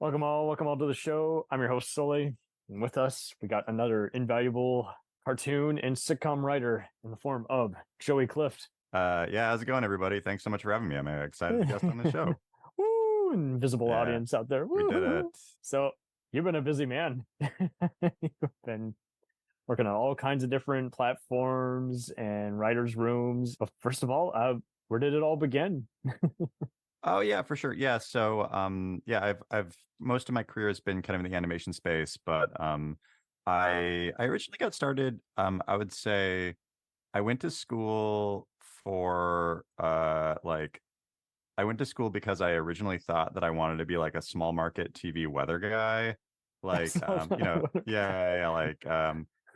Welcome all to the show. I'm your host, Sully. And with us, we got another invaluable cartoon and sitcom writer in the form of Joey Clift. Yeah, how's it going, everybody? Thanks so much for having me. I'm excited to guest on the show. Woo! Invisible Yeah, audience out there. we did Woo! it. So, you've been a busy man. You've been working on all kinds of different platforms and writers' rooms. But first of all, where did it all begin? Oh yeah, for sure. Yeah, so yeah, I've most of my career has been kind of in the animation space, but I originally got started. I would say I went to school for I went to school because I originally thought that I wanted to be like a small market TV weather guy. Yeah,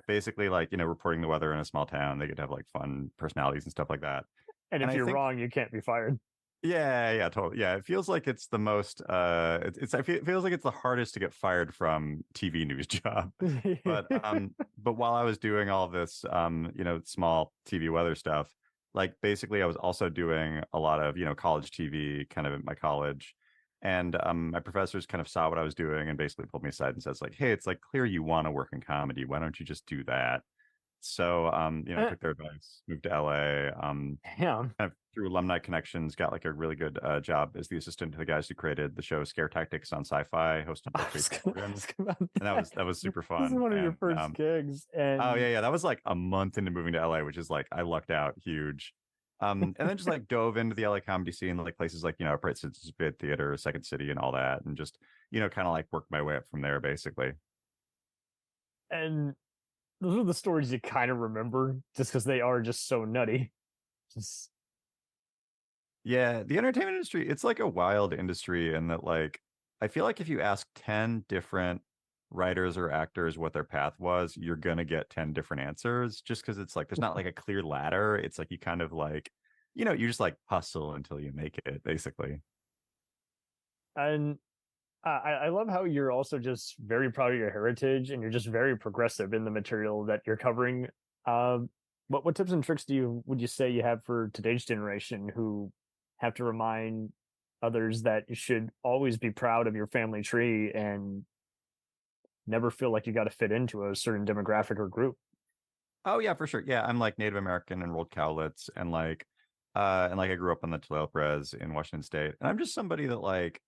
basically like, reporting the weather in a small town. They could have like fun personalities and stuff like that. And And if I you're think, wrong, you can't be fired. yeah, totally. Yeah, it feels like it's the most, it feels like it's the hardest to get fired from TV news job. But while I was doing all this, small TV weather stuff, like basically I was also doing a lot of, college TV kind of at my college. And my professors kind of saw what I was doing and basically pulled me aside and says like, hey, it's like clear you want to work in comedy. Why don't you just do that? So, I Eh, took their advice, moved to LA, Damn. kind of through alumni connections, got like a really good job as the assistant to the guys who created the show Scare Tactics on Sci-Fi, hosted by I was Tracy gonna Morgan. ask about And that that. was super This is fun. one of your And first gigs, oh and yeah, that was like a month into moving to LA, which is like I lucked out huge. And then just like dove into the LA comedy scene, like places like, Upright Citizens Theater, Second City, and all that, and just, kind of like worked my way up from there, basically. and those are the stories you kind of remember, just because they are just so nutty. Just Yeah, the entertainment industry, it's like a wild industry in that like I feel like if you ask 10 different writers or actors what their path was, you're gonna get 10 different answers just because it's like there's not like a clear ladder. It's like you kind of like, you just like hustle until you make it, basically. and I love how you're also just very proud of your heritage, and you're just very progressive in the material that you're covering. Um, what tips and tricks would you say you have for today's generation who have to remind others that you should always be proud of your family tree and never feel like you got to fit into a certain demographic or group? Oh yeah, for sure. Yeah, I'm like Native American and Enrolled Cowlitz and like I grew up on the Tulalip Res in Washington State. And I'm just somebody that like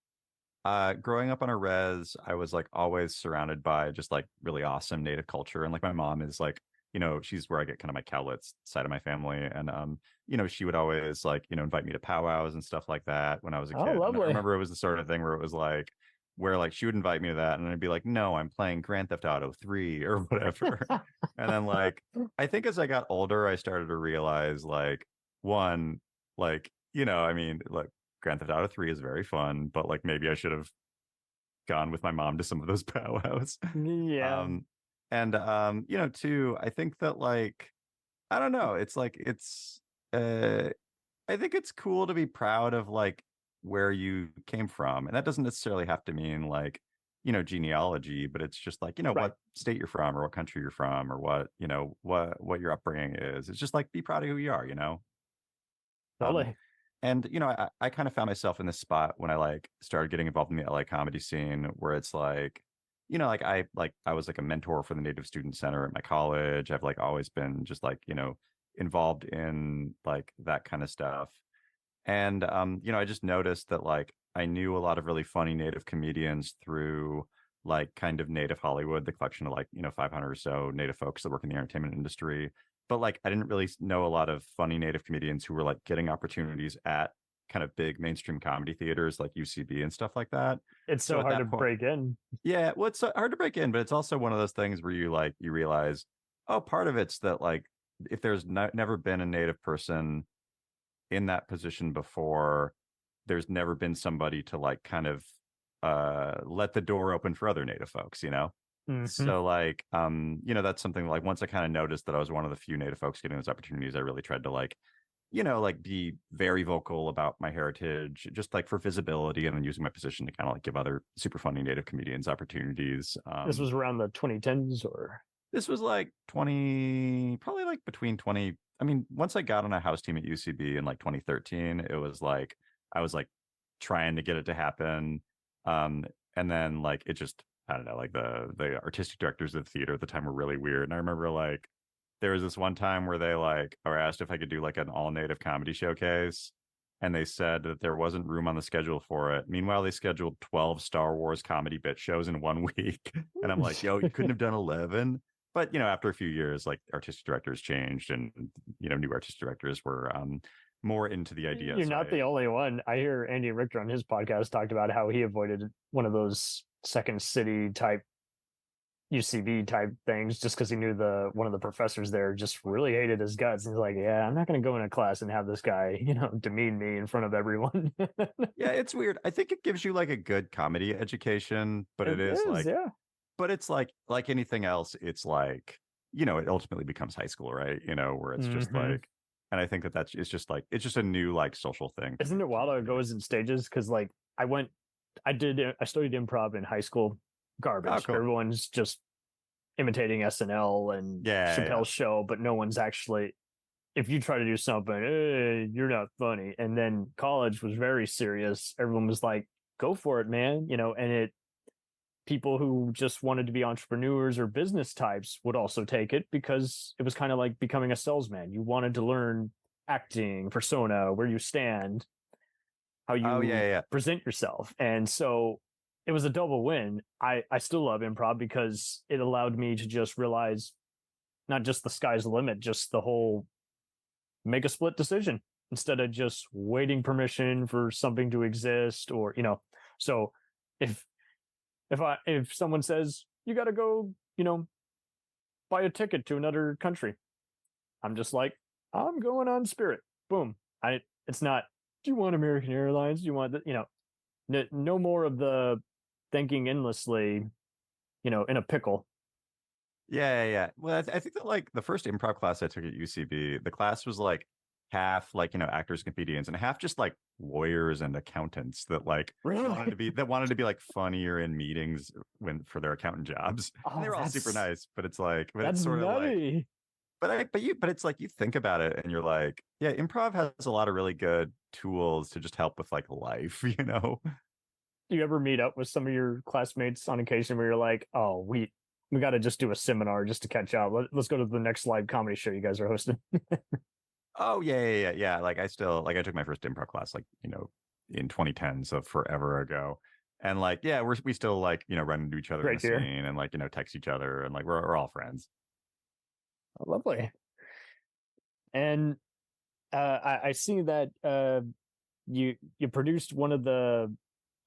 growing up on a res, I was like always surrounded by just like really awesome native culture. And like my mom is like, she's where I get kind of my Cowlitz side of my family. And she would always like, invite me to powwows and stuff like that when I was a Oh, kid. And I lovely. remember it was the sort of thing where it was like where like she would invite me to that and I'd be like, no, I'm playing Grand Theft Auto 3 or whatever. And then like I think as I got older, I started to realize like one, like, I mean, like Grand Theft Auto 3 is very fun, but like maybe I should have gone with my mom to some of those powwows. Yeah. Um, and too, I think that like I don't know, it's like uh I think it's cool to be proud of like where you came from. And that doesn't necessarily have to mean like, genealogy, but it's just like, Right. what state you're from or what country you're from or what, what your upbringing is. It's just like be proud of who you are. Um, Totally. and I kind of found myself in this spot when I like started getting involved in the LA comedy scene where it's like, like I was like a mentor for the Native Student Center at my college. I've like always been just like, involved in like that kind of stuff. And I just noticed that like I knew a lot of really funny Native comedians through like kind of Native Hollywood, the collection of like, 500 or so Native folks that work in the entertainment industry. But like I didn't really know a lot of funny Native comedians who were like getting opportunities at kind of big mainstream comedy theaters like UCB and stuff like that. It's So so at hard to that point, break in. yeah, well, it's hard to break in, but it's also one of those things where you realize, oh, part of it's that like if there's never been a Native person in that position before, there's never been somebody to like kind of let the door open for other native folks. Hmm. So like that's something like once I kind of noticed that I was one of the few native folks getting those opportunities, I really tried to like like be very vocal about my heritage, just like for visibility, and then using my position to kind of like give other super funny native comedians opportunities. This was around the 2010s, or This was like 20, probably like between 20. I mean, once I got on a house team at UCB in like 2013, it was like I was like trying to get it to happen. And then like it just, I don't know, like the artistic directors of the theater at the time were really weird. And I remember like there was this one time where they like or asked if I could do like an all native comedy showcase. And they said that there wasn't room on the schedule for it. Meanwhile, they scheduled 12 Star Wars comedy bit shows in 1 week. And I'm like, yo, you couldn't have done 11. But, after a few years, like artistic directors changed and, new artistic directors were more into the idea. You're not the only one. I hear Andy Richter on his podcast talked about how he avoided one of those Second City type UCB type things just because he knew one of the professors there just really hated his guts. And he's like, yeah, I'm not going to go in a class and have this guy, demean me in front of everyone. Yeah, it's weird. I think it gives you like a good comedy education, but it is like, yeah. But it's like anything else, it's like, it ultimately becomes high school, right? Where it's just like, and I think it's just like, it's just a new like social thing. Isn't it wild how it goes in stages? Because like I studied improv in high school. Garbage. Oh, cool. Everyone's just imitating SNL and Chappelle's show, but no one's actually. If you try to do something, hey, you're not funny. And then college was very serious. Everyone was like, "Go for it, man!" And people who just wanted to be entrepreneurs or business types would also take it because it was kind of like becoming a salesman. You wanted to learn acting, persona, where you stand, how you present yourself, and so. It was a double win. I still love improv because it allowed me to just realize not just the sky's the limit, just the whole make a split decision instead of just waiting permission for something to exist or, so if someone says you got to go, buy a ticket to another country, I'm just like, I'm going on Spirit. Boom. It's not, do you want American Airlines? Do you want no more of the thinking endlessly, in a pickle. Yeah. Well, I think that like the first improv class I took at UCB, the class was like half like actors and comedians and half just like lawyers and accountants that like wanted to be like funnier in meetings for their accountant jobs. And they were all super nice, but it's like it's sort nutty. of like but it's like you think about it and you're like, yeah, improv has a lot of really good tools to just help with like life, Do you ever meet up with some of your classmates on occasion where you're like, oh, we got to just do a seminar just to catch up. Let's go to the next live comedy show you guys are hosting. Oh, yeah. Like I still, like I took my first improv class, like, in 2010, so forever ago. And like, yeah, we still like, run into each other in the scene and like, text each other and like, we're all friends. Oh, lovely. And I see that you produced one of the,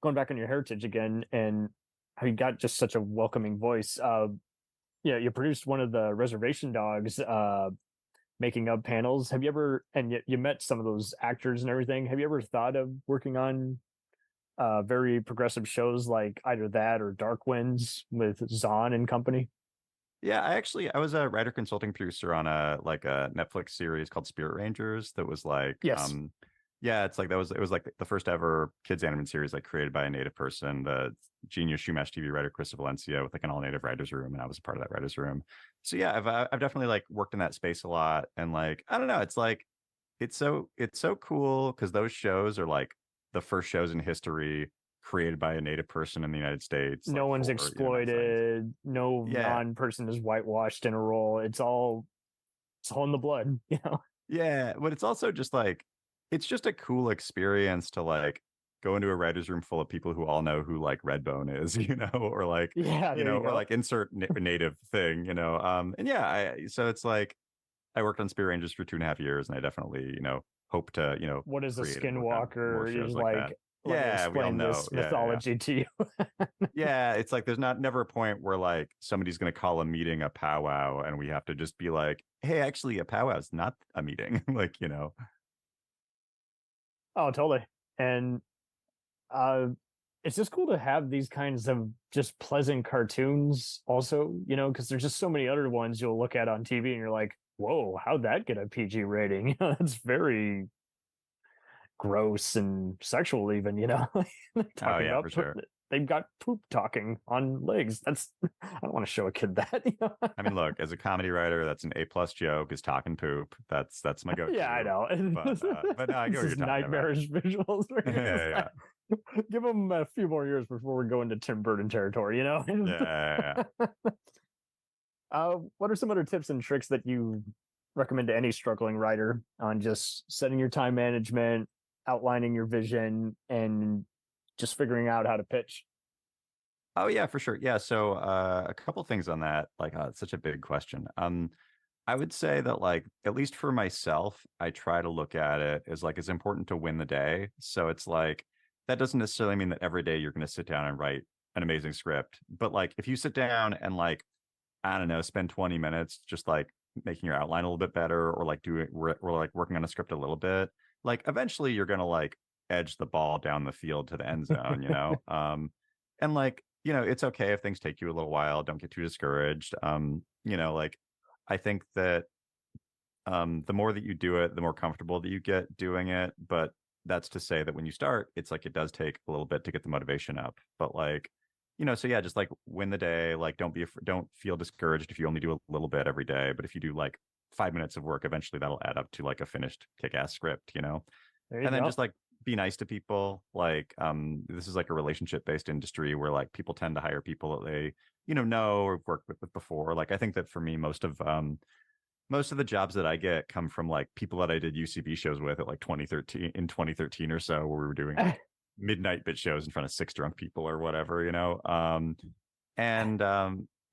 going back on your heritage again, and how you got just such a welcoming voice. You produced one of the Reservation Dogs making of panels. Have you ever, and you met some of those actors and everything, have you ever thought of working on very progressive shows like either that or Dark Winds with Zahn and company? Yeah, I was a writer consulting producer on a Netflix series called Spirit Rangers that was like yeah, it's like it was like the first ever kids animated series like created by a native person, the genius Shumash TV writer Chris Valencia, with like an all native writers room, and I was a part of that writers room. So yeah, I've definitely like worked in that space a lot, and like I don't know, it's like it's so cool because those shows are like the first shows in history created by a native person in the United States. No one's exploited. No non-person is whitewashed in a role. It's all in the blood, Yeah, but it's also just like. It's just a cool experience to like go into a writer's room full of people who all know who like Redbone is, or like, or like insert native thing, and yeah, so it's like I worked on Spear Rangers for 2.5 years and I definitely, hope to, what is a skinwalker? Is like yeah, we all know this mythology to you. Yeah, it's like there's never a point where like somebody's going to call a meeting a powwow and we have to just be like, hey, actually a powwow is not a meeting. Like, Oh, totally. And it's just cool to have these kinds of just pleasant cartoons also, because there's just so many other ones you'll look at on TV and you're like, whoa, how'd that get a PG rating? That's very gross and sexual even, talking for sure. They've got poop talking on legs. I don't want to show a kid that. I mean, look, as a comedy writer, that's an A+ joke is talking poop. That's my go-to. Yeah, I know. But no, I get what you're talking nightmarish about. visuals. Yeah. Give them a few more years before we go into Tim Burton territory, you know? Yeah. What are some other tips and tricks that you recommend to any struggling writer on just setting your time management, outlining your vision, and just figuring out how to pitch? Oh yeah, for sure. Yeah. So a couple things on that. Like, it's such a big question. I would say that, like, at least for myself, I try to look at it as like it's important to win the day. So it's like that doesn't necessarily mean that every day you're going to sit down and write an amazing script. But like if you sit down and, like, I don't know, spend 20 minutes just like making your outline a little bit better, or like doing or like working on a script a little bit, like eventually you're gonna like edge the ball down the field to the end zone, you know? And like, it's okay if things take you a little while. Don't get too discouraged. Like I think that the more that you do it, the more comfortable that you get doing it. But that's to say that when you start, it's like it does take a little bit to get the motivation up. But like, so yeah, just like win the day. Like don't feel discouraged if you only do a little bit every day. But if you do like 5 minutes of work, eventually that'll add up to like a finished kick-ass script. There you And then go. just like be nice to people. Like this is like a relationship based industry where like people tend to hire people that they know or worked with before. Like I think that for me, most of the jobs that I get come from like people that I did UCB shows with at like 2013 or so, where we were doing like midnight bit shows in front of 6 drunk people or whatever. And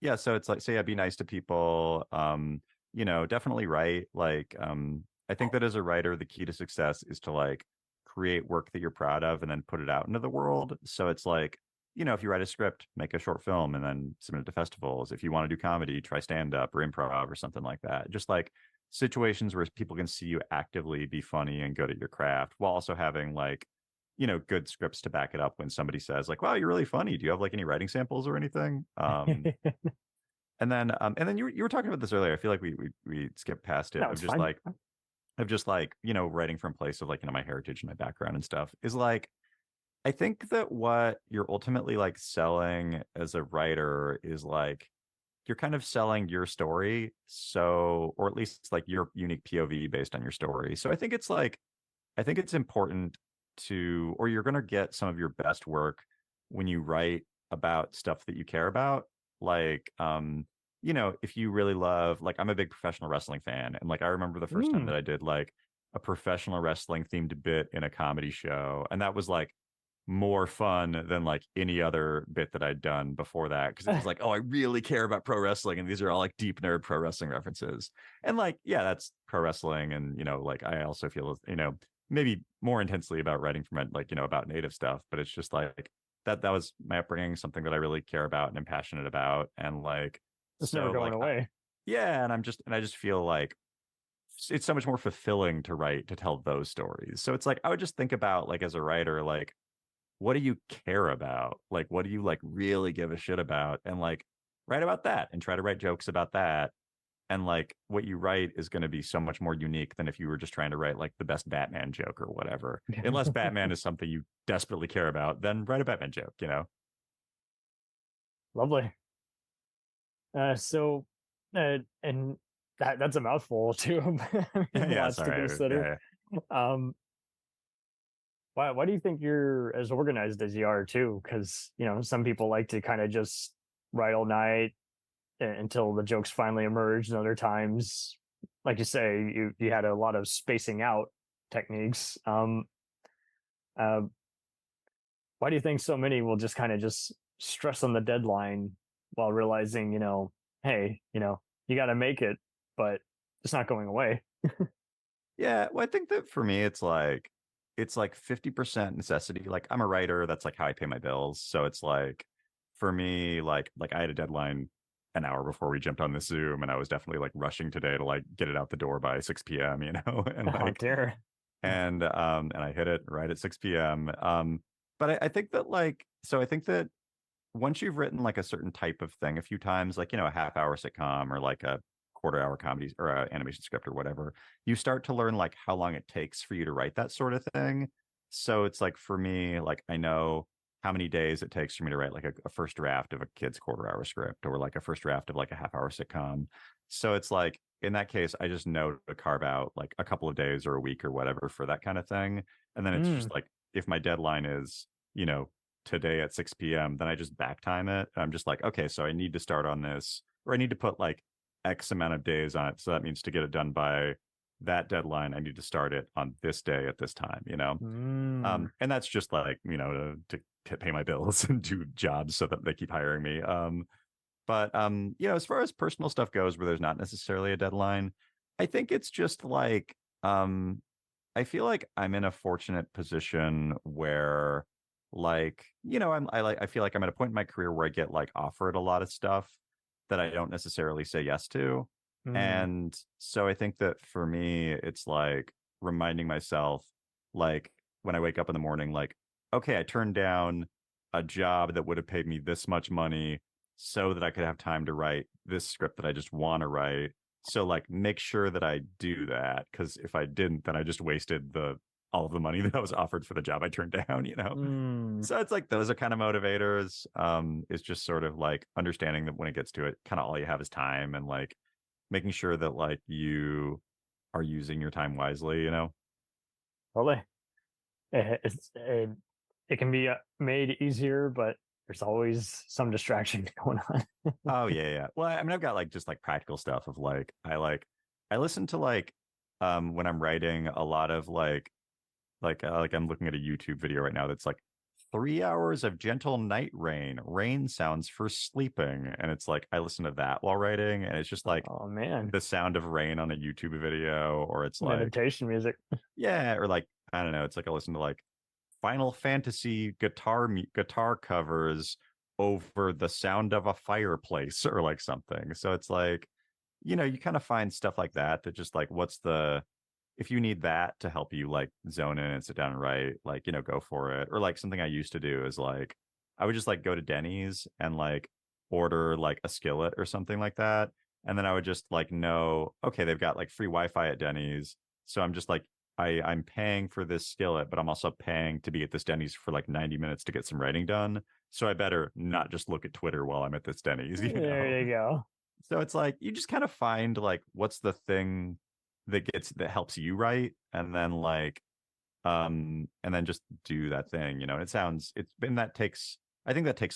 yeah, so it's like, so yeah, be nice to people. Definitely write. Like I think that as a writer, the key to success is to like create work that you're proud of and then put it out into the world. So it's like, if you write a script, make a short film and then submit it to festivals. If you want to do comedy, try stand up or improv or something like that. Just like situations where people can see you actively be funny and good at your craft, while also having like, good scripts to back it up when somebody says like, wow, you're really funny. Do you have like any writing samples or anything? And then you were talking about this earlier. I feel like we skipped past it No, of it's just fine. like writing from a place of like, my heritage and my background and stuff is like, I think that what you're ultimately like selling as a writer is like you're kind of selling your story. So, or at least like your unique POV based on your story. So I think it's important to, or you're going to get some of your best work when you write about stuff that you care about. Like, if you really love, like, I'm a big professional wrestling fan. And like, I remember the first time Mm. that I did like a professional wrestling themed bit in a comedy show. And that was like, more fun than like any other bit that I'd done before that, because it was like, oh, I really care about pro wrestling and these are all like deep nerd pro wrestling references. And like, yeah, that's pro wrestling. And like I also feel maybe more intensely about writing from it, like about native stuff, but it's just like that was my upbringing, something that I really care about and am passionate about. And like, It's never so going like away. yeah, and I just feel like it's so much more fulfilling to write, to tell those stories. So it's like I would just think about, like, as a writer, like, what do you care about? Like, what do you like really give a shit about? And like write about that and try to write jokes about that. And like what you write is going to be so much more unique than if you were just trying to write like the best Batman joke or whatever. Unless Batman is something you desperately care about, then write a Batman joke. Lovely. So, and that's a mouthful too. I mean, Yeah, lots to sorry. consider. Yeah. Um, why do you think you're as organized as you are too? Because some people like to kind of just write all night until the jokes finally emerge, and other times, like you say, you had a lot of spacing out techniques. Uh, why do you think so many will just kind of just stress on the deadline while realizing, hey, you got to make it, but it's not going away. Yeah, well, I think that for me, it's like 50% necessity. Like I'm a writer, that's like how I pay my bills. So it's like for me, like I had a deadline an hour before we jumped on the Zoom, and I was definitely like rushing today to like get it out the door by 6 p.m. And Oh like dear. and I hit it right at 6 p.m. But I think that like, so I think that once you've written like a certain type of thing a few times, like, a half-hour sitcom or like a quarter-hour comedy or a animation script or whatever, you start to learn like how long it takes for you to write that sort of thing. So it's like for me, like I know how many days it takes for me to write like a first draft of a kid's quarter-hour script, or like a first draft of like a half-hour sitcom. So it's like in that case, I just know to carve out like a couple of days or a week or whatever for that kind of thing. And then it's just Mm. like if my deadline is today at 6 p.m., then I just back time it. I'm just like, okay, so I need to start on this, or I need to put like X amount of days on it. So that means to get it done by that deadline, I need to start it on this day at this time, and that's just like, to pay my bills and do jobs so that they keep hiring me. But as far as personal stuff goes, where there's not necessarily a deadline, I think it's just like, I feel like I'm in a fortunate position where, like, I feel like I'm at a point in my career where I get like offered a lot of stuff that I don't necessarily say yes to. And so I think that for me, it's like reminding myself, like when I wake up in the morning, like, okay, I turned down a job that would have paid me this much money so that I could have time to write this script that I just want to write. So like make sure that I do that, because if I didn't, then I just wasted all of the money that I was offered for the job I turned down. So it's like those are kind of motivators. It's just sort of like understanding that when it gets to it, kind of all you have is time, and like making sure that like you are using your time wisely. Totally. It can be made easier, but there's always some distraction going on. Oh yeah. Well, I mean, I've got like just like practical stuff of like I listen to like when I'm writing a lot of like I'm looking at a YouTube video right now that's like 3 hours of gentle night rain sounds for sleeping, and it's like I listen to that while writing, and it's just like, oh man, the sound of rain on a YouTube video, or it's like meditation music. Yeah, or like I don't know, it's like I listen to like Final Fantasy guitar covers over the sound of a fireplace or like something. So it's like, you kind of find stuff like that just like, if you need that to help you like zone in and sit down and write, like, go for it. Or like something I used to do is like, I would just like go to Denny's and like order like a skillet or something like that. And then I would just like know, okay, they've got like free Wi-Fi at Denny's. So I'm just like, I'm paying for this skillet, but I'm also paying to be at this Denny's for like 90 minutes to get some writing done. So I better not just look at Twitter while I'm at this Denny's. There you go. So it's like you just kind of find like what's the thing that helps you write, and then like and then just do that thing. And I think that takes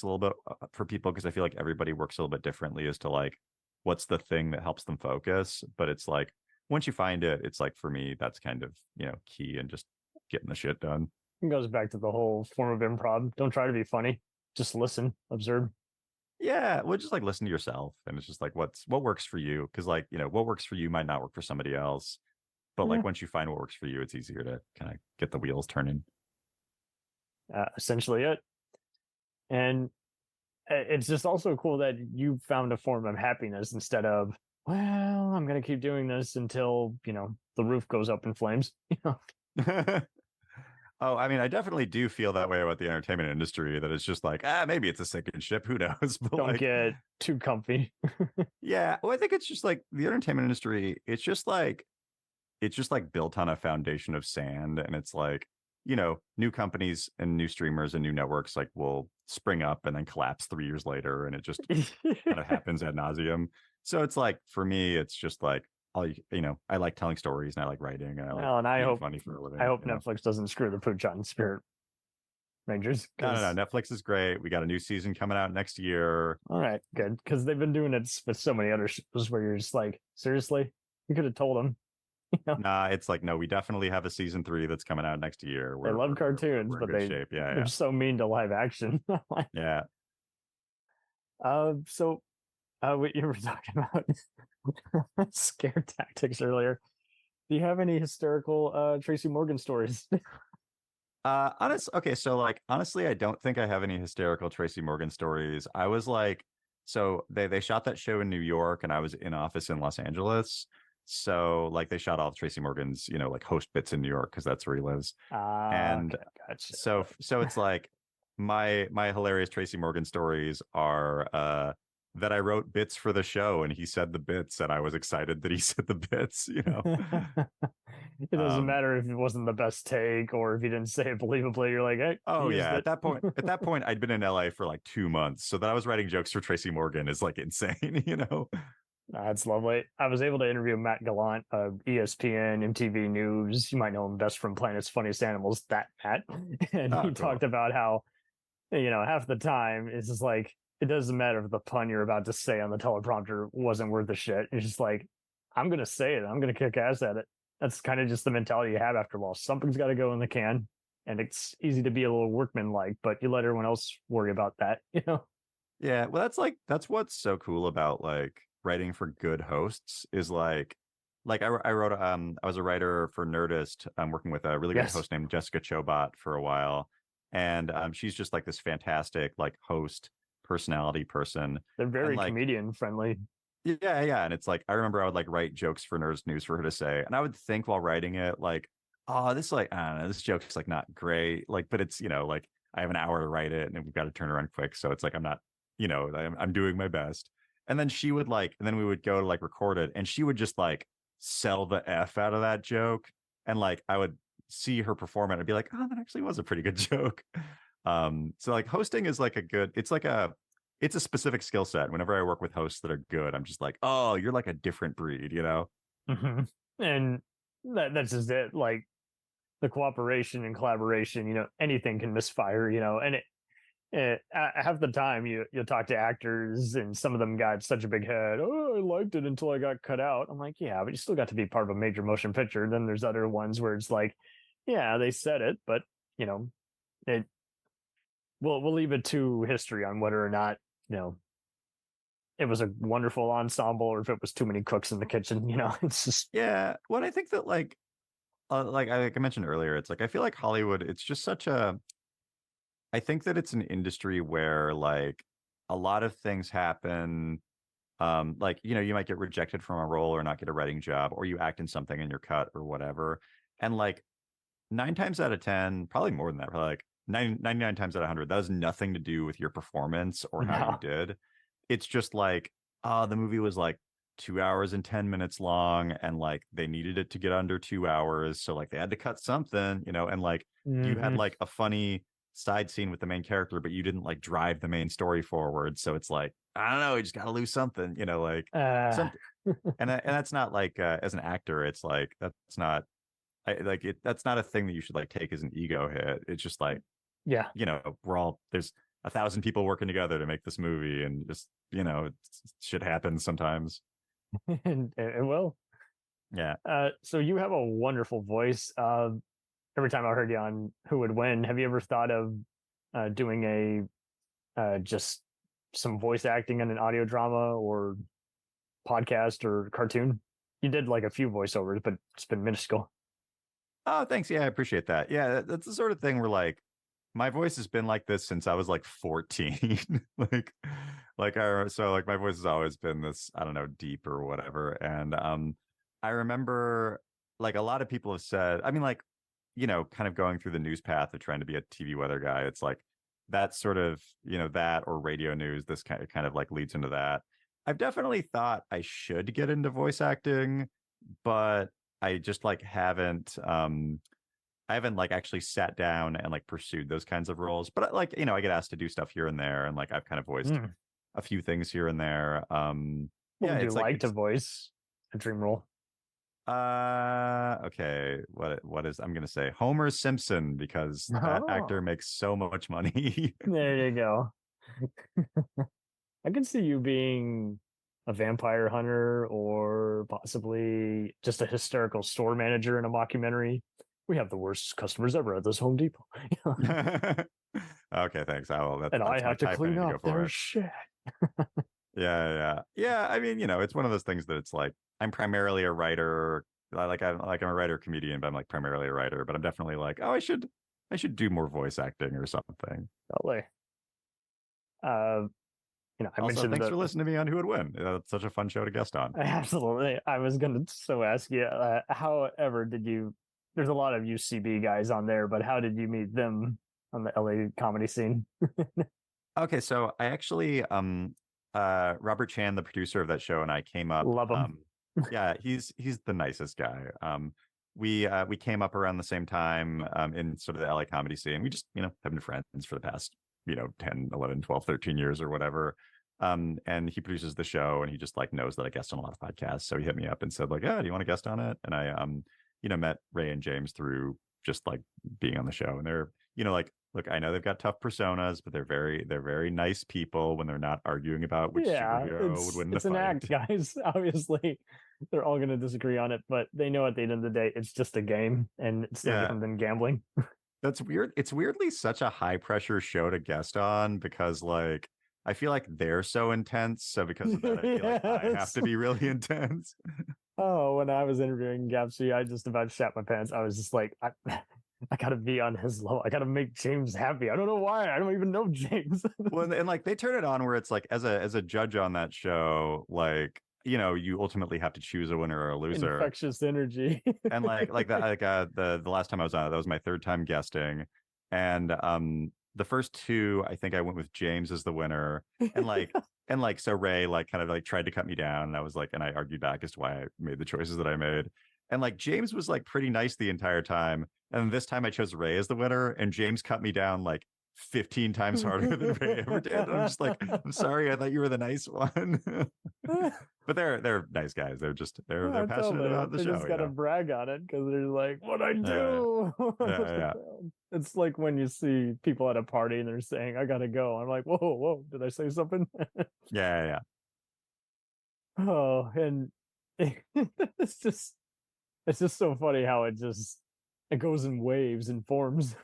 a little bit for people, because I feel like everybody works a little bit differently as to like what's the thing that helps them focus. But it's like once you find it, it's like for me, that's kind of, key, and just getting the shit done. It goes back to the whole form of improv. Don't try to be funny. Just listen, observe. Yeah, well, just like listen to yourself, and it's just like what works for you, because like what works for you might not work for somebody else, but like once you find what works for you, it's easier to kind of get the wheels turning. Essentially it. And it's just also cool that you found a form of happiness instead of, well, I'm gonna keep doing this until the roof goes up in flames. Oh, I mean, I definitely do feel that way about the entertainment industry, that it's just like, maybe it's a sinking ship, who knows? But Don't like, get too comfy. yeah, well, I think it's just like the entertainment industry, it's just like built on a foundation of sand, and it's like, new companies and new streamers and new networks like will spring up and then collapse 3 years later, and it just kind of happens ad nauseum. So it's like, for me, it's just like, I like telling stories, and I like writing, and I like being funny for a living. I hope Netflix doesn't screw the pooch on Spirit Rangers. No. Netflix is great. We got a new season coming out next year. All right, good, because they've been doing it with so many other shows where you're just like, seriously, you could have told them. Nah, it's like, no, we definitely have a season 3 that's coming out next year. They love cartoons, we're but they're so mean to live action. Yeah. So what you were talking about scare tactics earlier. Do you have any hysterical Tracy Morgan stories? Okay, so like honestly, I don't think I have any hysterical Tracy Morgan stories. I was like, so they shot that show in New York, and I was in office in Los Angeles. So like they shot all of Tracy Morgan's, like host bits in New York, because that's where he lives. And okay, gotcha. So it's like my hilarious Tracy Morgan stories are that I wrote bits for the show, and he said the bits, and I was excited that he said the bits. It doesn't matter if it wasn't the best take or if you didn't say it believably. You're like, hey. Oh yeah, at that point, I'd been in LA for like 2 months, so that I was writing jokes for Tracy Morgan is like insane. That's lovely. I was able to interview Matt Gallant of ESPN, MTV News. You might know him best from Planet's Funniest Animals, that Matt. And Oh, he cool. talked about how, half the time it's just like, it doesn't matter if the pun you're about to say on the teleprompter wasn't worth a shit. It's just like, I'm going to say it. I'm going to kick ass at it. That's kind of just the mentality you have after a while. Something's got to go in the can. And it's easy to be a little workmanlike, but you let everyone else worry about that. Yeah, well, that's what's so cool about like writing for good hosts is I wrote I was a writer for Nerdist. I'm working with a really great Yes, host named Jessica Chobot for a while, and she's just like this fantastic like host personality person, they're and very like comedian friendly. yeah, and it's like I remember I would like write jokes for Nerdist News for her to say, and I would think while writing it like, oh, this like I don't know, this joke's like not great, like, but it's like I have an hour to write it and we've got to turn around quick, so it's like I'm not I'm doing my best. And then she would like, and then we would go to like record it, and she would just like sell the F out of that joke. And like I would see her perform it, I'd be like, oh, that actually was a pretty good joke. So like hosting is like it's a specific skill set. Whenever I work with hosts that are good, I'm just like, oh, you're like a different breed. Mm-hmm. And that's just it. Like the cooperation and collaboration, anything can misfire, and half the time you'll talk to actors and some of them got such a big head. Oh, I liked it until I got cut out. I'm like, yeah, but you still got to be part of a major motion picture. Then there's other ones where it's like, yeah, they said it, but you know, it we'll leave it to history on whether or not you know it was a wonderful ensemble or if it was too many cooks in the kitchen. It's just Yeah. What I think that like I mentioned earlier, it's like I feel like Hollywood, it's just such a I think that it's an industry where like a lot of things happen. Like, you might get rejected from a role or not get a writing job, or you act in something and you're cut or whatever. And like 9 times out of 10, probably more than that, probably like 99 times out of 100, that has nothing to do with your performance or how you no. did. It's just like, the movie was like 2 hours and 10 minutes long, and like they needed it to get under 2 hours. So like they had to cut something, and like you had Mm-hmm. like a funny side scene with the main character, but you didn't like drive the main story forward. So it's like, I don't know, you just got to lose something, like Uh, something. And that's not like as an actor, it's like that's not that's not a thing that you should like take as an ego hit. It's just like, yeah, there's 1,000 people working together to make this movie, and just shit happens sometimes. and it will. Yeah. So you have a wonderful voice. Every time I heard you on Who Would Win, have you ever thought of doing just some voice acting in an audio drama or podcast or cartoon? You did like a few voiceovers, but it's been minuscule. Oh, thanks. Yeah, I appreciate that. Yeah, that's the sort of thing where like my voice has been like this since I was like 14. like so like my voice has always been this, I don't know, deep or whatever. And I remember like a lot of people have said, I mean, like, kind of going through the news path of trying to be a TV weather guy, it's like that sort of, that or radio news, this kind of like leads into that. I've definitely thought I should get into voice acting, but I just like I haven't like actually sat down and like pursued those kinds of roles. But like, I get asked to do stuff here and there, and like I've kind of voiced Mm. a few things here and there. What Yeah, would you it's like like to it's voice a dream role? okay, what is I'm gonna say Homer Simpson, because that actor Oh, makes so much money. there you go. I can see you being a vampire hunter or possibly just a hysterical store manager in a mockumentary. We have the worst customers ever at this Home Depot. Okay, thanks. And I That's my have to type. I clean need to up go for their it. shit. Yeah. I mean, it's one of those things that it's like I'm primarily a writer. I'm a writer comedian, but I'm like primarily a writer. But I'm definitely like, oh, I should do more voice acting or something. Totally. Uh, I Also, mentioned thanks that for listening to me on Who Would Win. It's such a fun show to guest on. absolutely. I was going to so ask you, however, did you? There's a lot of UCB guys on there, but how did you meet them on the LA comedy scene? Okay, so I actually Robert Chan, the producer of that show, and I came up Love them. yeah, he's the nicest guy. We came up around the same time in sort of the LA comedy scene. We just, have been friends for the past, 10, 11, 12, 13 years or whatever. And he produces the show, and he just like knows that I guest on a lot of podcasts. So he hit me up and said like, "Yeah, do you want to guest on it?" And I met Ray and James through just like being on the show. And they're, like, look, I know they've got tough personas, but they're very nice people when they're not arguing about which Yeah, superhero would win the it's an fight. act, guys. Obviously, they're all going to disagree on it, but they know at the end of the day, it's just a game, and it's no Yeah, different than gambling. that's weird. It's weirdly such a high pressure show to guest on because like I feel like they're so intense. So because of that, I feel like I have Yes. to be really intense. Oh, when I was interviewing Gapsy, I just about shat my pants. I was just like, I gotta be on his level. I gotta make James happy. I don't know why. I don't even know James. Well, and like they turn it on where it's like as a judge on that show, like you ultimately have to choose a winner or a loser. Infectious energy. And the last time I was on it, that was my third time guesting, and the first two I think I went with James as the winner, and so Ray like kind of like tried to cut me down, and I was like, and I argued back as to why I made the choices that I made, and like James was like pretty nice the entire time, and this time I chose Ray as the winner, and James cut me down like 15 times harder than Ray ever did. And I'm just like, I'm sorry, I thought you were the nice one. But they're nice guys. They're passionate about the they show. just gotta brag on it because they're like, "What I do?" Yeah. It's like when you see people at a party and they're saying, "I gotta go." I'm like, "Whoa, did I say something?" Yeah. Oh, and it's just so funny how it goes in waves and forms.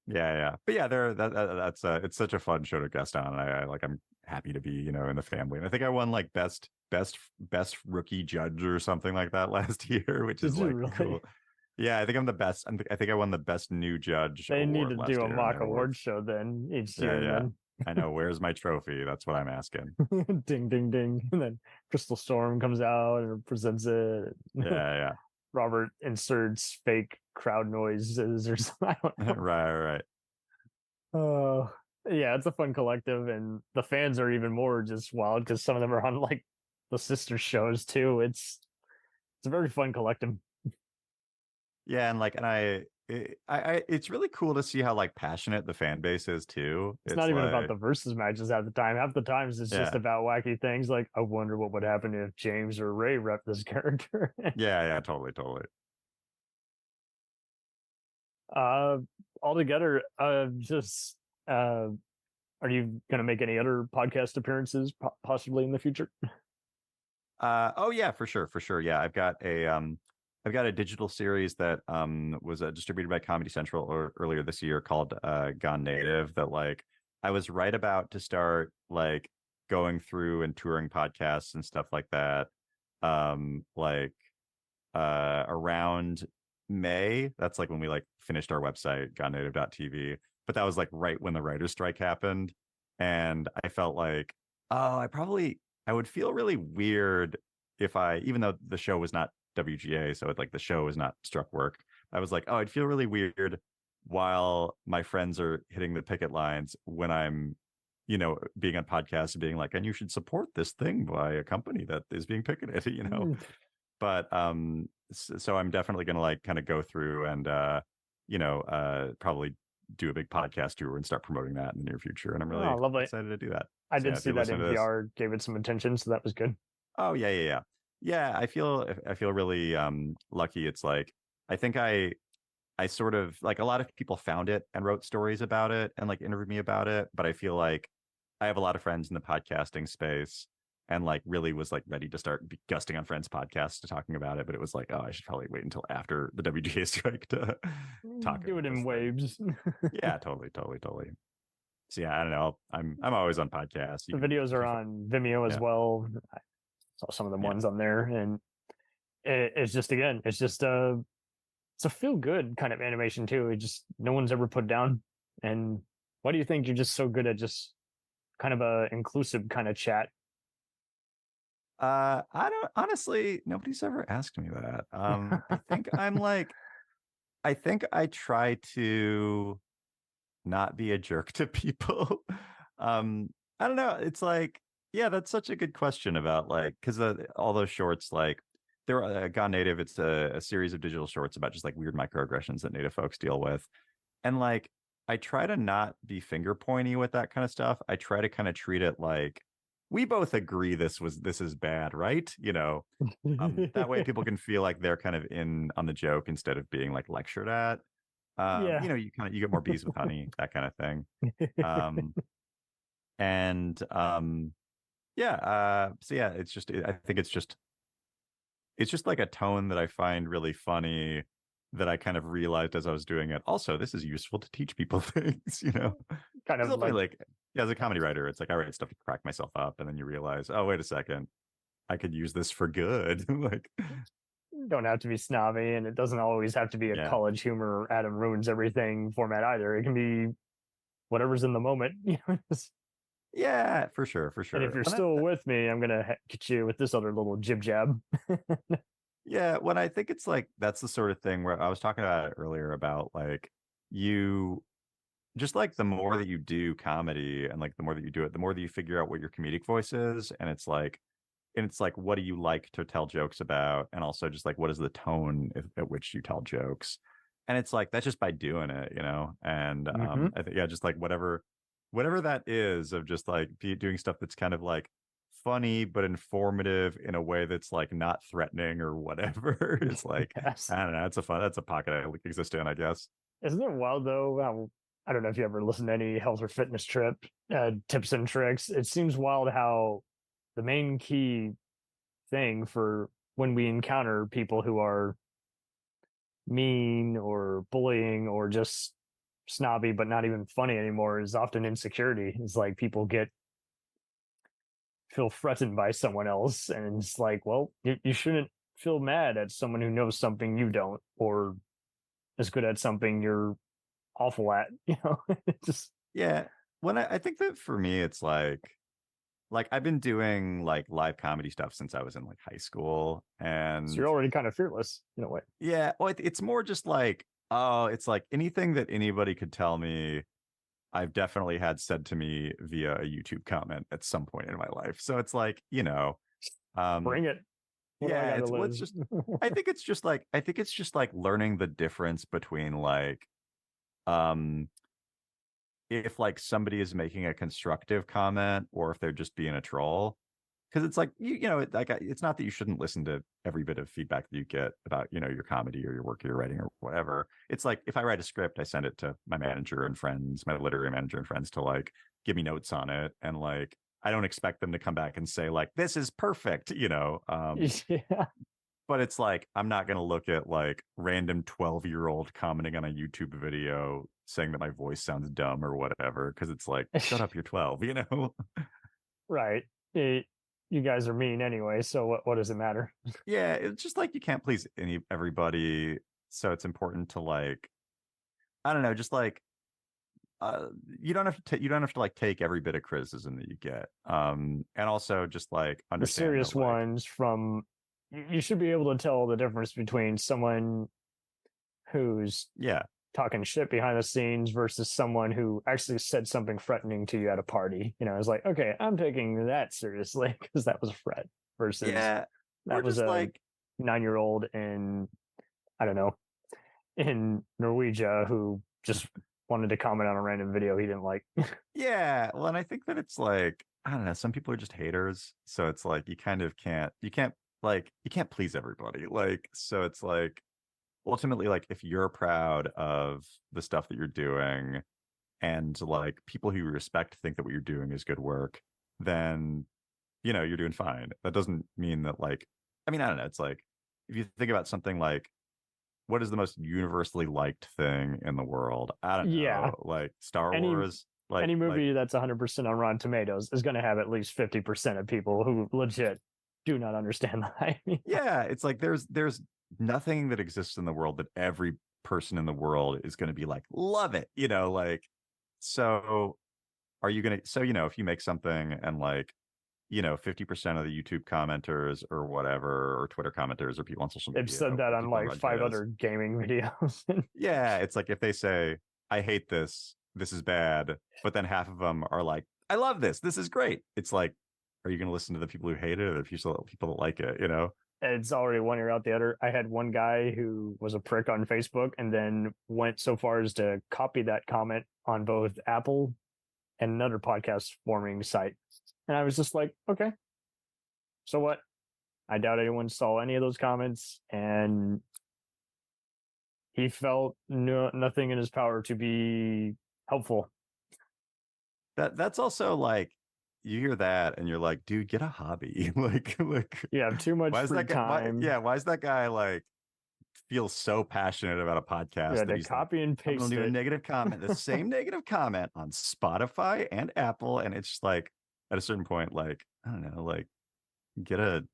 Yeah. But yeah, that's it's such a fun show to guest on. I'm happy to be, in the family. And I think I won like best rookie judge or something like that last year, which Did is you like really? cool. Yeah, I think I'm the best. I think I won the best new judge They need award to last do a year in mock their award awards. show then each Yeah, year. yeah. Then I know. Where's my trophy? That's what I'm asking. ding, ding, ding, and then Crystal Storm comes out and presents it. Yeah. Robert inserts fake crowd noises or something. I don't know. Right. Oh, yeah, it's a fun collective, and the fans are even more just wild because some of them are on like the sister shows too. It's a very fun collective. Yeah, it's really cool to see how like passionate the fan base is too. It's It's not even about like, the versus matches at the time. Half the times it's just yeah, about wacky things like I wonder what would happen if James or Ray rep this character. yeah, totally. uh Altogether, just are you gonna make any other podcast appearances possibly in the future? Oh yeah, for sure. Yeah, I've got a digital series that was distributed by Comedy Central earlier this year called Gone Native that like I was right about to start like going through and touring podcasts and stuff like that. Around May. That's like when we like finished our website, gonenative.tv. But that was like right when the writer's strike happened. And I felt like, oh, I would feel really weird if even though the show was not WGA, so like the show was not struck work, I was like, oh, I'd feel really weird while my friends are hitting the picket lines when I'm, being on podcasts and being like, and you should support this thing by a company that is being picketed. But so I'm definitely going to like kind of go through and probably do a big podcast tour and start promoting that in the near future, and I'm really Lovely. excited to do that. I So, did see that NPR gave it some attention, so that was good. Oh yeah. I feel really lucky. It's like I think I sort of like a lot of people found it and wrote stories about it and like interviewed me about it, but I feel like I have a lot of friends in the podcasting space and like really was like ready to start gusting on friends' podcasts to talking about it, but it was like, oh, I should probably wait until after the WGA strike to talk Do about it in waves. Yeah, totally. So yeah, I don't know. I'm always on podcasts. The videos are on Vimeo as well. I saw some of the ones on there, and it's just it's a feel good kind of animation too. It just no one's ever put down. And why do you think you're just so good at just kind of a inclusive kind of chat? I don't honestly, nobody's ever asked me that. I think I try to not be a jerk to people. I don't know. It's like, yeah, that's such a good question about like, because all those shorts, like, they're Gone Native. It's a series of digital shorts about just like weird microaggressions that Native folks deal with. And like, I try to not be finger pointy with that kind of stuff. I try to kind of treat it like we both agree this is bad, right? That way people can feel like they're kind of in on the joke instead of being like lectured at. Yeah. You get more bees with honey, that kind of thing. Um, and yeah, so yeah, I think it's just like a tone that I find really funny that I kind of realized as I was doing it. Also, this is useful to teach people things, Kind Because of ultimately, like, like, yeah, as a comedy writer, it's like I write stuff to crack myself up, and then you realize, oh, wait a second, I could use this for good. Like, don't have to be snobby, and it doesn't always have to be a yeah, college humor Adam ruins everything format either. It can be whatever's in the moment. yeah, for sure, for And if sure. you're still with me, I'm gonna get you with this other little jib jab. Yeah, when I think it's like that's the sort of thing where I was talking about it earlier about like you just like the more that you do comedy and like the more that you do it, the more that you figure out what your comedic voice is, and it's like what do you like to tell jokes about, and also just like what is the tone at which you tell jokes, and it's like that's just by doing it, and Hmm. I think yeah, just like whatever that is of just like doing stuff that's kind of like funny but informative in a way that's like not threatening or whatever. It's like Yes. I don't know, that's a pocket I exist in, I guess. Isn't it wild though? How, I don't know if you ever listened to any health or fitness tips and tricks. It seems wild how the main key thing for when we encounter people who are mean or bullying or just snobby but not even funny anymore is often insecurity. It's like people feel threatened by someone else, and it's like, well, you shouldn't feel mad at someone who knows something you don't or is good at something you're awful at. Just Yeah, when I think that for me it's like I've been doing like live comedy stuff since I was in like high school, so and you're already kind of fearless in a way. yeah, well, it's more just like, oh, it's like anything that anybody could tell me, I've definitely had said to me via a YouTube comment at some point in my life. So it's like, um, Bring it. What do I yeah, got to it's well, lose? I think it's just like learning the difference between like, um, if like somebody is making a constructive comment or if they're just being a troll. Because it's like it's not that you shouldn't listen to every bit of feedback that you get about your comedy or your work or your writing or whatever. It's like if I write a script, I send it to my manager and friends, my literary manager and friends to like give me notes on it, and like I don't expect them to come back and say like this is perfect, Yeah. but it's like I'm not going to look at like random 12-year-old commenting on a YouTube video saying that my voice sounds dumb or whatever, because it's like shut up, you're 12. Right. You guys are mean anyway, so what does it matter? Yeah, it's just like you can't please everybody, so it's important to like I don't know, just like uh you don't have to like take every bit of criticism that you get. And also just like The understand serious that like ones from you should be able to tell the difference between someone who's yeah, talking shit behind the scenes versus someone who actually said something threatening to you at a party. It's like, okay, I'm taking that seriously because that was a threat versus yeah, or that was just a like 9-year-old in, I don't know, in Norwegia who just wanted to comment on a random video he didn't like. yeah, well, and I think that it's like I don't know, some people are just haters, so it's like you can't please everybody, like, so it's like ultimately like if you're proud of the stuff that you're doing and like people who you respect think that what you're doing is good work, then you're doing fine. That doesn't mean that like I mean, I don't know, it's like if you think about something like what is the most universally liked thing in the world? I don't Yeah, know, like Star any Wars, any movie that's 100% on Rotten Tomatoes is going to have at least 50% of people who legit do not understand the hype. yeah, it's like there's nothing that exists in the world that every person in the world is going to be like love it, like so are you going to if you make something and like 50% of the YouTube commenters or whatever, or Twitter commenters or people on social They've media said that or on people on like five Reddit, other gaming videos. yeah, it's like if they say, I hate this is bad, but then half of them are like, I love this is great. It's like, are you going to listen to the people who hate it or the people that like it? It's already one ear out the other. I had one guy who was a prick on Facebook and then went so far as to copy that comment on both Apple and another podcast forming site. And I was just like, okay, so what? I doubt anyone saw any of those comments, and he felt nothing in his power to be helpful. That's also like, you hear that and you're like, dude, get a hobby. like You have too much why is free that guy time. why is that guy like feel so passionate about a You podcast had that to he's like, copy and I'm gonna paste leave a it. negative comment, the same negative comment on Spotify and Apple, and it's just like, at a certain point, like, I don't know, like, get a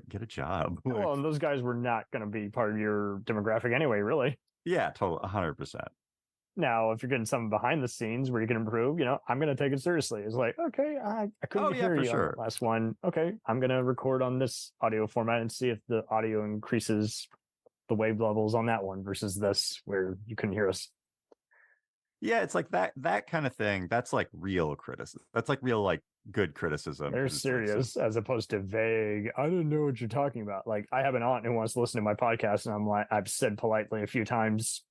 get a job. Well, and Like, those guys were not going to be part of your demographic anyway, really. yeah, total 100%. Now, if you're getting something behind the scenes where you can improve, I'm going to take it seriously. It's like, okay, I couldn't Oh yeah, hear for you on that sure. last one. Okay, I'm going to record on this audio format and see if the audio increases the wave levels on that one versus this where you couldn't hear us. Yeah, it's like that kind of thing. That's like real criticism. That's like real like good criticism, They're because it's like, so serious as opposed to vague. I don't know what you're talking about. Like, I have an aunt who wants to listen to my podcast, and I'm like, I've said politely a few times,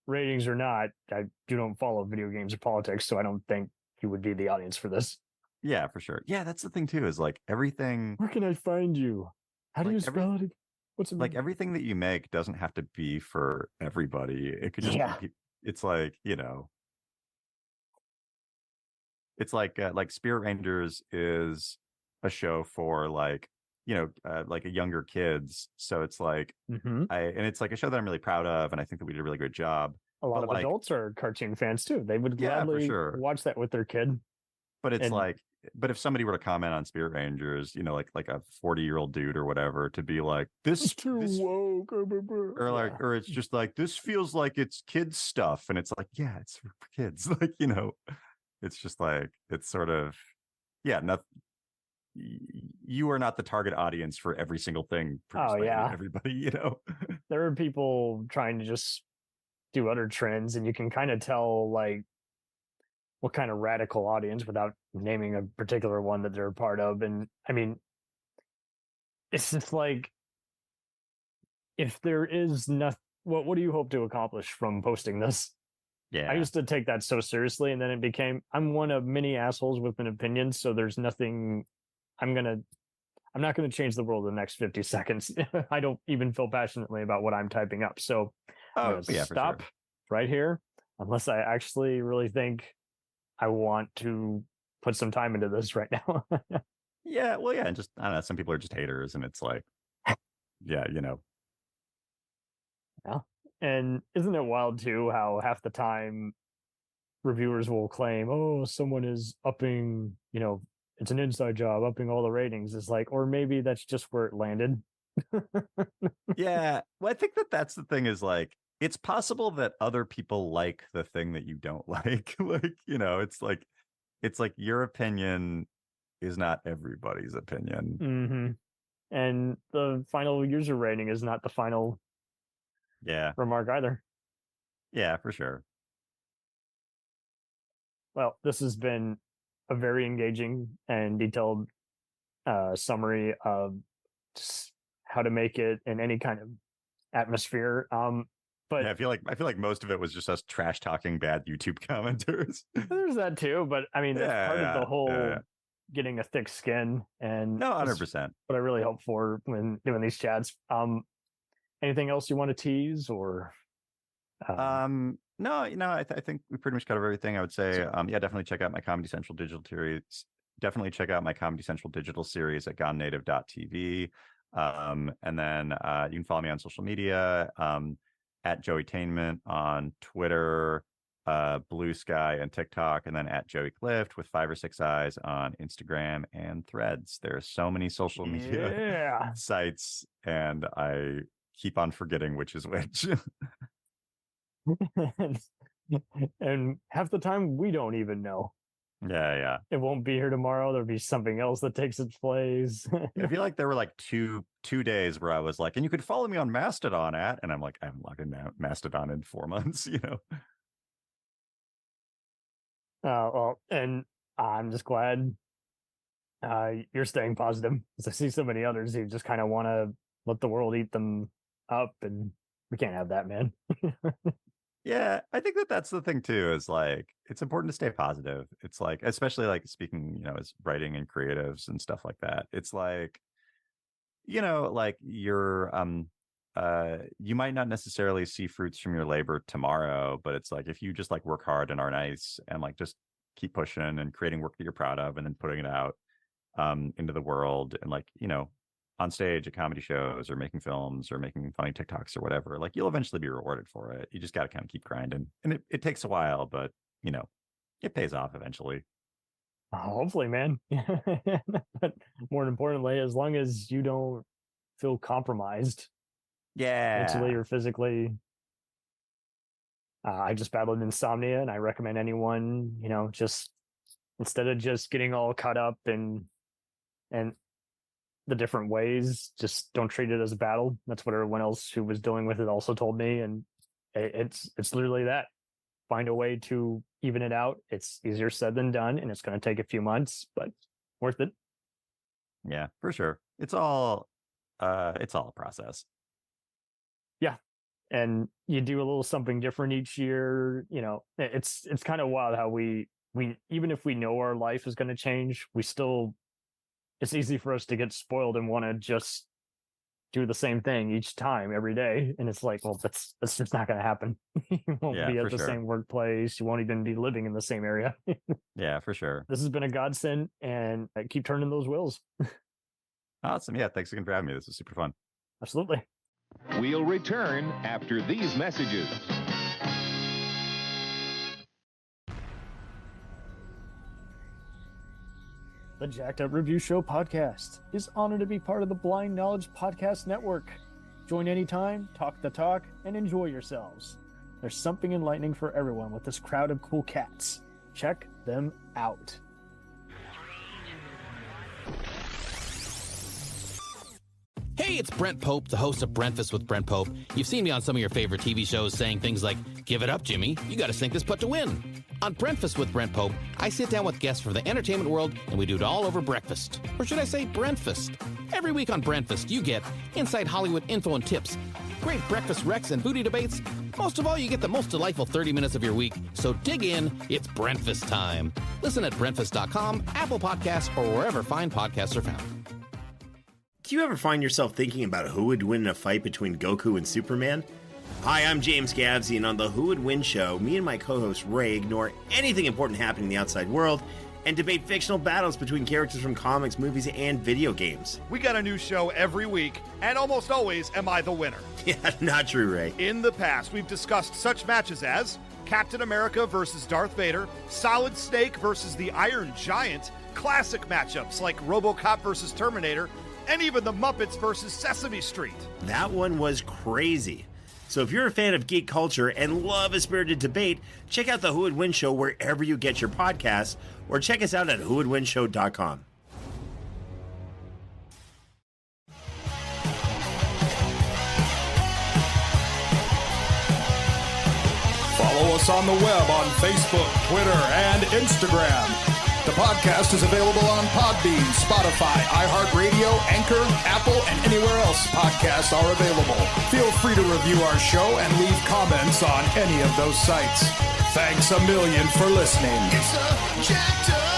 ratings or not, I do don't follow video games or politics, so I don't think you would be the audience for this. yeah, for sure. Yeah, that's the thing too, is like everything, Where can I find you? How do like you every spell it? What's it like mean? everything that you make doesn't have to be for everybody. It could just Yeah. be, it's like, it's like Spirit Rangers is a show for like, like a younger kids. So it's like, Mm-hmm. and it's like a show that I'm really proud of, and I think that we did a really great job. A lot But of like, adults are cartoon fans too. They would yeah, for gladly sure. watch that with their kid. But it's And like, but if somebody were to comment on Spirit Rangers, like a 40-year-old dude or whatever, to be like, it's too woke. or like, Yeah. or it's just like, this feels like it's kids stuff, and it's like, yeah, it's for kids. Like, it's just like, it's sort of, yeah, not, you are not the target audience for every single thing Oh produced by yeah. everybody. There are people trying to just do other trends, and you can kind of tell like what kind of radical audience without naming a particular one that they're a part of. And I mean, it's just like, if there is nothing, what do you hope to accomplish from posting this? I Yeah. used to take that so seriously, and then it became, I'm one of many assholes with an opinion, so there's nothing I'm gonna I'm not going to change the world in the next 50 seconds. I don't even feel passionately about what I'm typing up. So I'm Oh going to yeah, for sure. stop right here unless I actually really think I want to put some time into this right now. Yeah, well, yeah, and just, I don't know, some people are just haters, and it's like, yeah, Yeah. And isn't it wild too how half the time reviewers will claim, oh, someone is upping, it's an inside job, upping all the ratings. Is like, or maybe that's just where it landed. yeah. Well, I think that's the thing, is like, it's possible that other people like the thing that you don't like. Like, it's like your opinion is not everybody's opinion. Mm-hmm. And the final user rating is not the final Yeah. remark either. Yeah, for sure. Well, this has been a very engaging and detailed summary of just how to make it in any kind of atmosphere. But Yeah, I feel like most of it was just us trash talking bad YouTube commenters. there's that too. But I mean, Yeah, that's part of the yeah. whole getting a thick skin, and No, that's 100%. what I really hope for when doing these chats. Anything else you want to tease or? No, I think we pretty much covered everything. I would say, So, yeah, definitely check out my Comedy Central digital series. Definitely check out my Comedy Central digital series at gonenative.tv. And then you can follow me on social media, at Joeytainment on Twitter, Blue Sky, and TikTok, and then at Joey Clift with 5 or 6 eyes on Instagram and Threads. There are so many social media yeah. sites, and I keep on forgetting which is which. And half the time we don't even know. Yeah. It won't be here tomorrow. There'll be something else that takes its place. I feel like there were like two days where I was like, and you could follow me on Mastodon and I'm like, I haven't logged in Mastodon in 4 months. Well, and I'm just glad you're staying positive, because I see so many others who just kind of want to let the world eat them up, and we can't have that, man. Yeah, I think that's the thing too, is like it's important to stay positive. It's like, especially like speaking, as writing and creatives and stuff like that. It's like, like you might not necessarily see fruits from your labor tomorrow, but it's like if you just like work hard and are nice and like just keep pushing and creating work that you're proud of and then putting it out into the world, and like, on stage at comedy shows or making films or making funny TikToks or whatever, like you'll eventually be rewarded for it. You just got to kind of keep grinding, and it takes a while, but it pays off eventually. Hopefully, man. But more importantly, as long as you don't feel compromised mentally Yeah. or physically. I just battled insomnia, and I recommend anyone, just instead of just getting all caught up in and the different ways, just don't treat it as a battle. That's what everyone else who was dealing with it also told me, and it's literally that. Find a way to even it out. It's easier said than done, and it's going to take a few months, but worth it. Yeah, for sure. It's all a process. Yeah. And you do a little something different each year. It's kind of wild how we even if we know our life is going to change, it's easy for us to get spoiled and want to just do the same thing each time every day, and it's like, well, that's just not going to happen. You won't be at the same workplace, you won't even be living in the same area. Yeah, for sure. This has been a godsend, and I keep turning those wheels. Awesome. Yeah, thanks again for having me. This was super fun. Absolutely. We'll return after these messages. The Jacked Up Review Show podcast is honored to be part of the Blind Knowledge Podcast Network. Join anytime, talk the talk, and enjoy yourselves. There's something enlightening for everyone with this crowd of cool cats. Check them out. Hey, it's Brent Pope, the host of Breakfast with Brent Pope. You've seen me on some of your favorite TV shows saying things like, "Give it up, Jimmy. You got to sink this putt to win." On Breakfast with Brent Pope, I sit down with guests from the entertainment world, and we do it all over breakfast. Or should I say Brentfast? Every week on Brentfast, you get inside Hollywood info and tips, great breakfast recs and booty debates. Most of all, you get the most delightful 30 minutes of your week. So dig in. It's Brentfast time. Listen at Brentfast.com, Apple Podcasts, or wherever fine podcasts are found. Do you ever find yourself thinking about who would win in a fight between Goku and Superman? Hi, I'm James Gavsey, and on the Who Would Win show, me and my co-host Ray ignore anything important happening in the outside world and debate fictional battles between characters from comics, movies, and video games. We got a new show every week, and almost always am I the winner. Yeah, not true, Ray. In the past, we've discussed such matches as Captain America versus Darth Vader, Solid Snake versus the Iron Giant, classic matchups like RoboCop versus Terminator, and even the Muppets versus Sesame Street. That one was crazy. So if you're a fan of geek culture and love a spirited debate, check out the Who Would Win show wherever you get your podcasts, or check us out at whowouldwinshow.com. Follow us on the web on Facebook, Twitter, and Instagram. The podcast is available on Podbean, Spotify, iHeartRadio, Anchor, Apple, and anywhere else podcasts are available. Feel free to review our show and leave comments on any of those sites. Thanks a million for listening. It's a jacked up